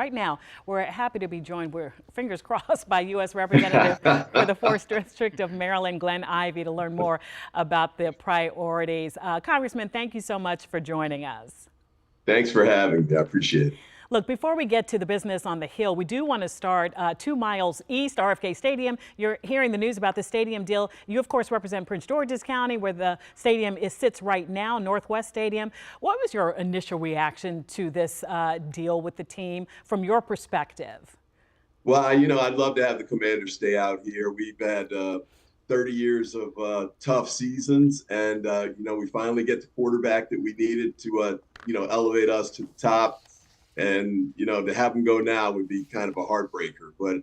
Right now, we're happy to be joined, we're fingers crossed, by U.S. Representative for the 4th District of Maryland, Glenn Ivey, to learn more about the priorities. Congressman, thank you so much for joining us. Thanks for having me. I appreciate it. Look, before we get to the business on the Hill, we do want to start 2 miles east, RFK Stadium. You're hearing the news about the stadium deal. You, of course, represent Prince George's County, where the stadium sits right now, Northwest Stadium. What was your initial reaction to this deal with the team from your perspective? Well, I'd love to have the Commanders stay out here. We've had 30 years of tough seasons, and, we finally get the quarterback that we needed to, elevate us to the top. And, to have them go now would be kind of a heartbreaker. But,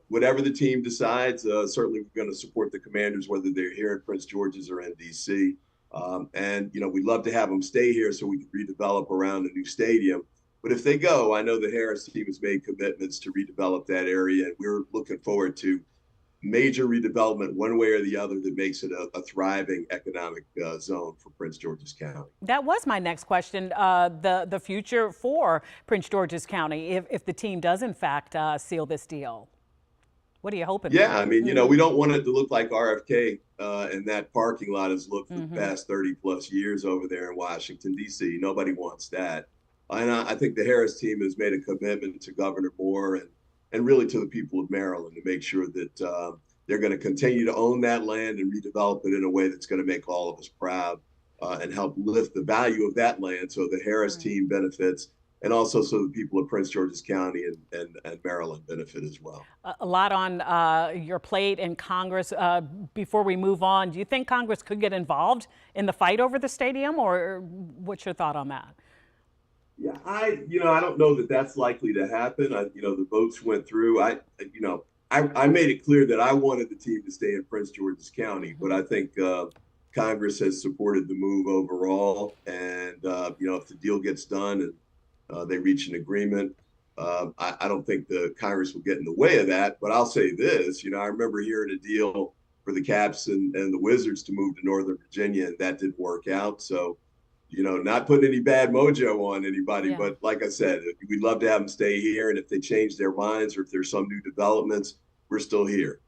whatever the team decides, certainly we're going to support the Commanders, whether they're here in Prince George's or in D.C. We'd love to have them stay here so we can redevelop around a new stadium. But if they go, I know the Harris team has made commitments to redevelop that area, and we're looking forward to major redevelopment one way or the other that makes it a thriving economic zone for Prince George's County. That was my next question, the future for Prince George's County, if the team does, in fact, seal this deal. What are you hoping for? Yeah, I mean, we don't want it to look like RFK and that parking lot has looked for the past 30 plus years over there in Washington, D.C. Nobody wants that. And I think the Harris team has made a commitment to Governor Moore and really to the people of Maryland to make sure that they're going to continue to own that land and redevelop it in a way that's going to make all of us proud and help lift the value of that land so the Harris team benefits, and also so the people of Prince George's County and Maryland benefit as well. A lot on your plate in Congress. Before we move on, do you think Congress could get involved in the fight over the stadium, or what's your thought on that? Yeah, I don't know that that's likely to happen. The votes went through. I made it clear that I wanted the team to stay in Prince George's County, but I think Congress has supported the move overall. And, if the deal gets done and they reach an agreement, I don't think the Congress will get in the way of that. But I'll say this, I remember hearing a deal for the Caps and the Wizards to move to Northern Virginia, and that didn't work out. So, not putting any bad mojo on anybody, but like I said, we'd love to have them stay here. And if they change their minds or if there's some new developments, we're still here.